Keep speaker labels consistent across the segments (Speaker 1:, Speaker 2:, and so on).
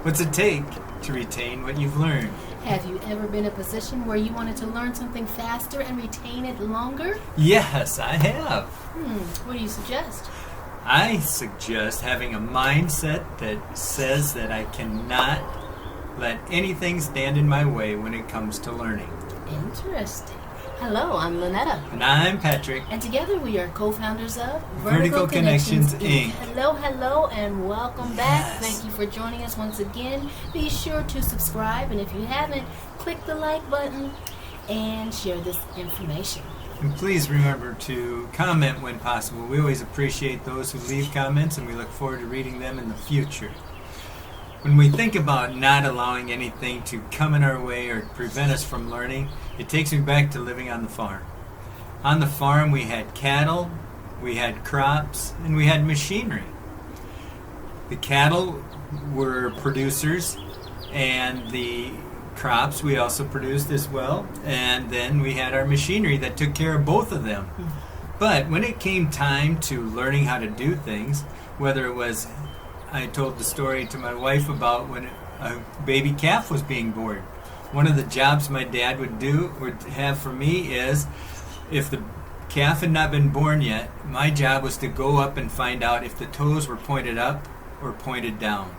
Speaker 1: What's it take to retain what you've learned?
Speaker 2: Have you ever been in a position where you wanted to learn something faster and retain it longer?
Speaker 1: Yes, I have.
Speaker 2: What do you suggest?
Speaker 1: I suggest having a mindset that says that I cannot let anything stand in my way when it comes to learning.
Speaker 2: Interesting. Hello, I'm Linnetta.
Speaker 1: And I'm Patrick.
Speaker 2: And together we are co-founders of
Speaker 1: Verticalconnections, Inc.
Speaker 2: Hello, and welcome back.
Speaker 1: Yes.
Speaker 2: Thank you for joining us once again. Be sure to subscribe, and if you haven't, click the like button and share this information.
Speaker 1: And please remember to comment when possible. We always appreciate those who leave comments, and we look forward to reading them in the future. When we think about not allowing anything to come in our way or prevent us from learning, it takes me back to living on the farm. On the farm we had cattle, we had crops, and we had machinery. The cattle were producers, and the crops we also produced as well, and then we had our machinery that took care of both of them. But when it came time to learning how to do things, whether it was, I told the story to my wife about when a baby calf was being born. One of the jobs my dad would have for me is, if the calf had not been born yet, my job was to go up and find out if the toes were pointed up or pointed down.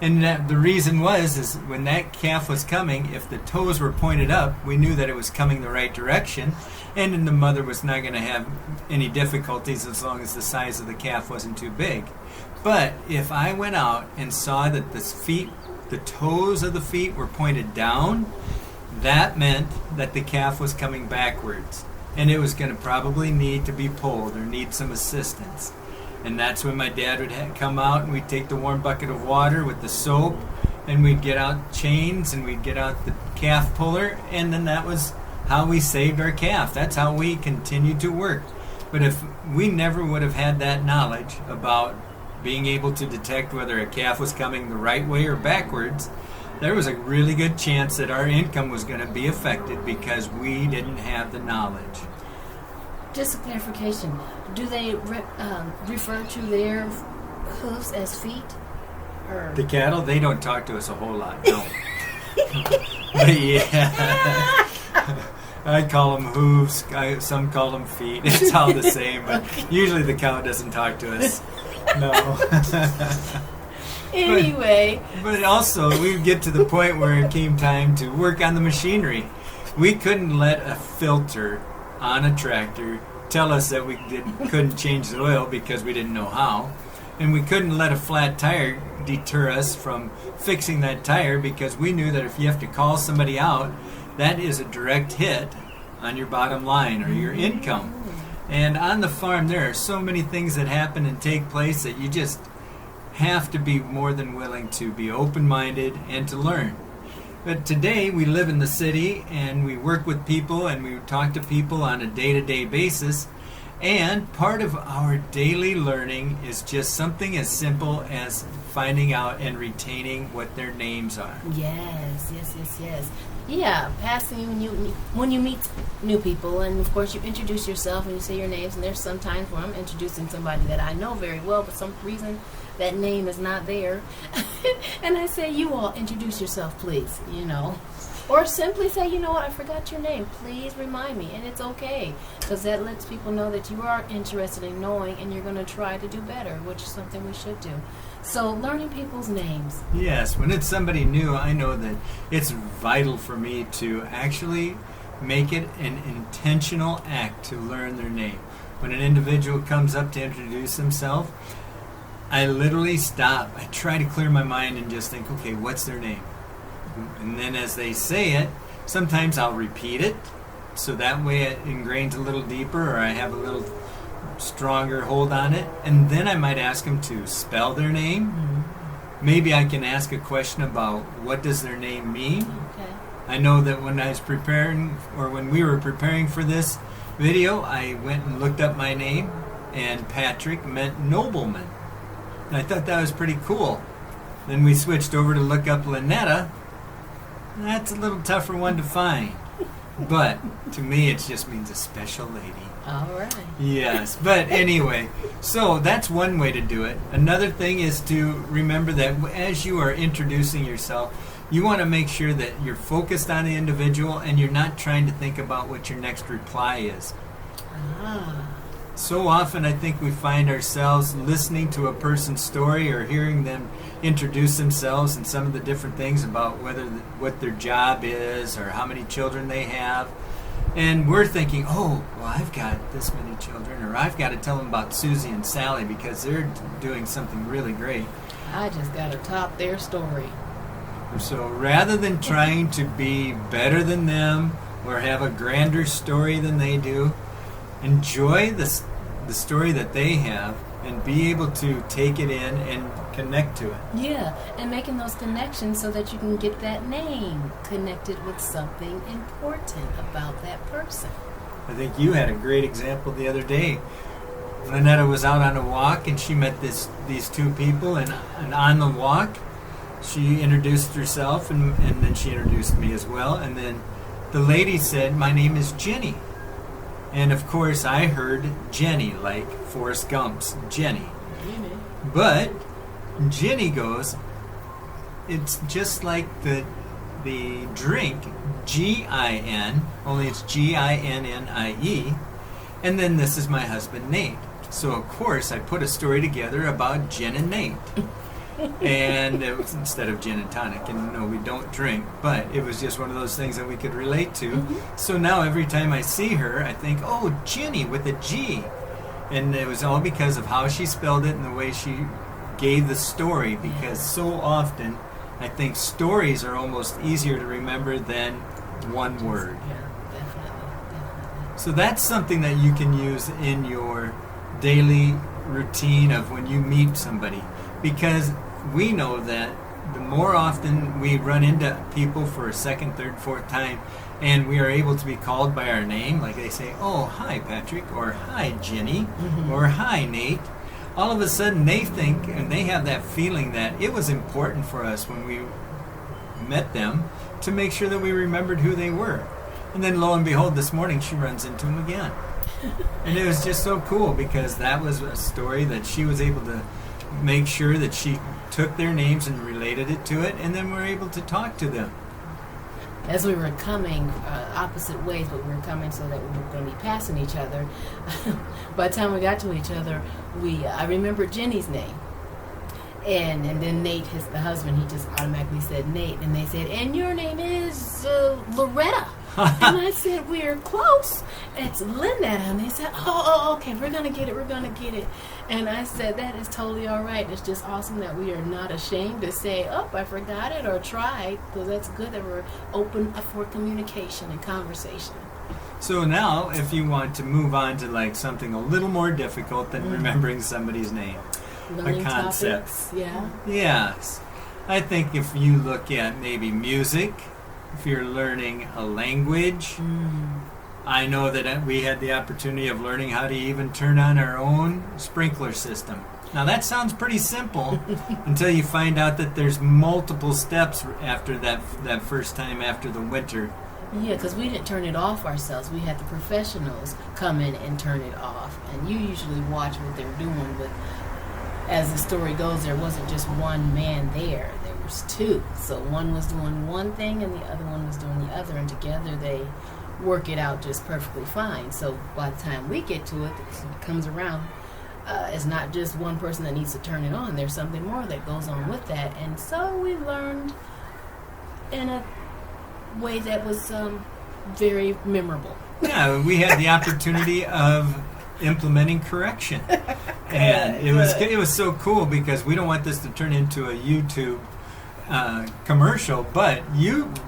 Speaker 1: And the reason is when that calf was coming, if the toes were pointed up, we knew that it was coming the right direction, and then the mother was not going to have any difficulties as long as the size of the calf wasn't too big. But if I went out and saw that the toes of the feet were pointed down, that meant that the calf was coming backwards, and it was going to probably need to be pulled or need some assistance. And that's when my dad would come out, and we'd take the warm bucket of water with the soap, and we'd get out chains, and we'd get out the calf puller, and then that was how we saved our calf. That's how we continued to work. But if we never would have had that knowledge about being able to detect whether a calf was coming the right way or backwards, there was a really good chance that our income was going to be affected because we didn't have the knowledge.
Speaker 2: Just a clarification. Do they refer to their hooves as feet? Or?
Speaker 1: The cattle, they don't talk to us a whole lot, no. But yeah, I call them hooves, some call them feet. It's all the same, but usually the cow doesn't talk to us. No.
Speaker 2: Anyway.
Speaker 1: But also, we would get to the point where it came time to work on the machinery. We couldn't let a filter on a tractor tell us that we couldn't change the oil because we didn't know how. And we couldn't let a flat tire deter us from fixing that tire because we knew that if you have to call somebody out, that is a direct hit on your bottom line or your income. And on the farm, there are so many things that happen and take place that you just have to be more than willing to be open-minded and to learn. But today, we live in the city, and we work with people, and we talk to people on a day-to-day basis. And part of our daily learning is just something as simple as finding out and retaining what their names are.
Speaker 2: Yes. Yeah, passing when you meet new people, and of course you introduce yourself and you say your names, and there's some times where I'm introducing somebody that I know very well, but some reason that name is not there. And I say, you all introduce yourself, please, Or simply say, you know what, I forgot your name. Please remind me. And it's okay, because that lets people know that you are interested in knowing and you're going to try to do better, which is something we should do. So learning people's names.
Speaker 1: Yes, when it's somebody new, I know that it's vital for me to actually make it an intentional act to learn their name. When an individual comes up to introduce himself, I literally stop. I try to clear my mind and just think, okay, what's their name? And then as they say it, sometimes I'll repeat it, so that way it ingrains a little deeper, or I have a little stronger hold on it. And then I might ask them to spell their name. Mm-hmm. Maybe I can ask a question about what does their name mean.
Speaker 2: Okay.
Speaker 1: I know that when I was preparing, or when we were preparing for this video, I went and looked up my name, and Patrick meant nobleman. And I thought that was pretty cool. Then we switched over to look up Linnetta. That's a little tougher one to find. But to me, it just means a special lady.
Speaker 2: All right.
Speaker 1: Yes, but anyway, so that's one way to do it. Another thing is to remember that as you are introducing yourself, you want to make sure that you're focused on the individual and you're not trying to think about what your next reply is. So often I think we find ourselves listening to a person's story or hearing them introduce themselves and some of the different things about what their job is or how many children they have. And we're thinking, oh, well, I've got this many children, or I've got to tell them about Susie and Sally because they're doing something really great.
Speaker 2: I just got to top their story.
Speaker 1: So rather than trying to be better than them or have a grander story than they do, enjoy the story that they have and be able to take it in and connect to it.
Speaker 2: Yeah, and making those connections so that you can get that name connected with something important about that person.
Speaker 1: I think you had a great example the other day. Linnetta was out on a walk and she met these two people, and on the walk she introduced herself and then she introduced me as well, and then the lady said, "My name is Jenny." And of course I heard Jenny, like Forrest Gump's Jenny. But Jenny goes, it's just like the drink, Gin, only it's Ginnie, and then this is my husband Nate. So of course I put a story together about Jen and Nate. And it was instead of gin and tonic, and no, we don't drink, but it was just one of those things that we could relate to.
Speaker 2: Mm-hmm.
Speaker 1: So now every time I see her, I think, oh, Jenny with a G. And it was all because of how she spelled it and the way she gave the story, because so often I think stories are almost easier to remember than one word.
Speaker 2: Yeah, definitely.
Speaker 1: So that's something that you can use in your daily routine of when you meet somebody, because we know that the more often we run into people for a second, third, fourth time, and we are able to be called by our name, like they say, oh, hi, Patrick, or hi, Jenny, or hi, Nate, all of a sudden they think, and they have that feeling that it was important for us when we met them to make sure that we remembered who they were. And then lo and behold, this morning she runs into him again. And it was just so cool because that was a story that she was able to make sure that she took their names and related it to it, and then we're able to talk to them.
Speaker 2: As we were coming opposite ways, but we were coming so that we were going to be passing each other. By the time we got to each other, I remembered Jenny's name. And then Nate, the husband, he just automatically said Nate. And they said, and your name is Loretta. And I said, we're close. It's Linnetta. And they said, oh, okay, we're going to get it. And I said, that is totally all right. It's just awesome that we are not ashamed to say, oh, I forgot it or tried, because that's good that we're open for communication and conversation.
Speaker 1: So now, if you want to move on to like something a little more difficult than remembering somebody's name,
Speaker 2: Learning
Speaker 1: a concept.
Speaker 2: topics, yeah.
Speaker 1: Yes. I think if you look at maybe music, if you're learning a language, I know that we had the opportunity of learning how to even turn on our own sprinkler system. Now that sounds pretty simple until you find out that there's multiple steps after that first time after the winter.
Speaker 2: Yeah, because we didn't turn it off ourselves. We had the professionals come in and turn it off. And you usually watch what they're doing, but as the story goes, there wasn't just one man there. There was two. So one was doing one thing and the other one was doing the other. And together they work it out just perfectly fine. So by the time we get to it, it comes around. It's not just one person that needs to turn it on. There's something more that goes on with that. And so we learned in a way that was very memorable.
Speaker 1: Yeah, we had the opportunity of implementing correction, and it was so cool because we don't want this to turn into a YouTube commercial, but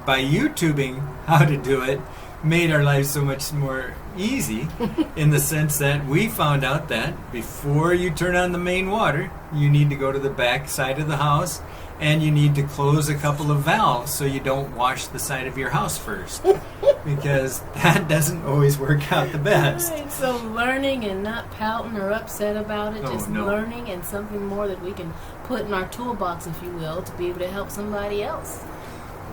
Speaker 1: by YouTubing how to do it made our lives so much more easy in the sense that we found out that before you turn on the main water, you need to go to the back side of the house and you need to close a couple of valves so you don't wash the side of your house first, because that doesn't always work out the best.
Speaker 2: Right, so learning and not pouting or upset about it,
Speaker 1: No.
Speaker 2: learning and something more that we can put in our toolbox, if you will, to be able to help somebody else.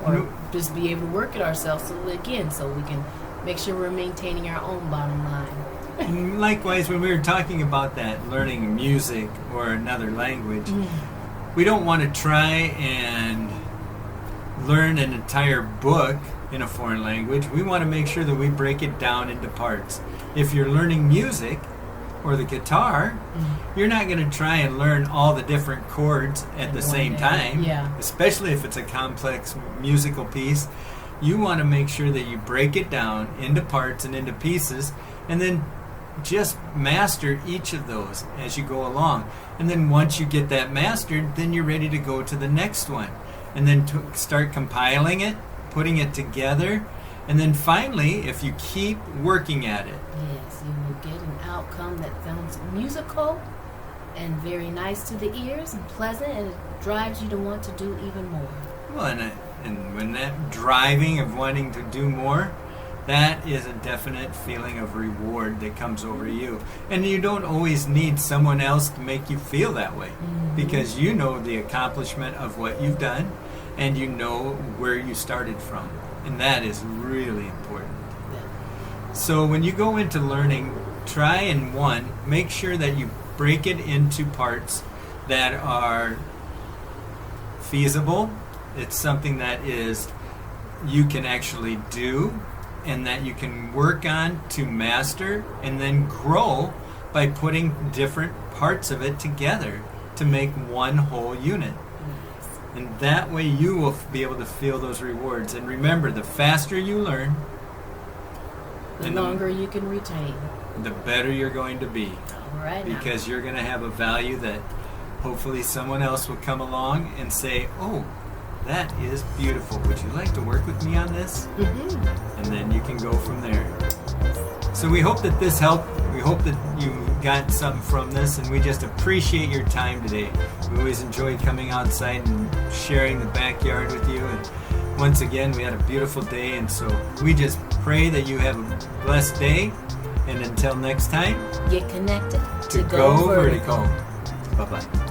Speaker 2: Or just be able to work it ourselves so we can make sure we're maintaining our own bottom line.
Speaker 1: And likewise, when we were talking about that, learning music or another language, we don't want to try and learn an entire book in a foreign language. We want to make sure that we break it down into parts. If you're learning music or the guitar, you're not going to try and learn all the different chords at the same time, especially if it's a complex musical piece. You want to make sure that you break it down into parts and into pieces, and then just master each of those as you go along. And then once you get that mastered, then you're ready to go to the next one. And then start compiling it, putting it together, and then finally, if you keep working at it,
Speaker 2: yes, you will get an outcome that sounds musical and very nice to the ears and pleasant, and it drives you to want to do even more.
Speaker 1: Well, and when that driving of wanting to do more, that is a definite feeling of reward that comes over you. And you don't always need someone else to make you feel that way, because you know the accomplishment of what you've done, and you know where you started from. And that is really important. So when you go into learning, try and make sure that you break it into parts that are feasible. It's something that you can actually do, and that you can work on to master, and then grow by putting different parts of it together to make one whole unit. And that way you will be able to feel those rewards. And remember, the faster you learn,
Speaker 2: the longer you can retain,
Speaker 1: the better you're going to be.
Speaker 2: All right.
Speaker 1: Because you're going to have a value that hopefully someone else will come along and say, oh, that is beautiful. Would you like to work with me on this? And then you can go from there. So we hope that this helped. We hope that you got something from this, and we just appreciate your time today. We always enjoy coming outside and sharing the backyard with you. And once again, we had a beautiful day, and so we just pray that you have a blessed day. And until next time,
Speaker 2: get connected
Speaker 1: to go vertical. Bye-bye.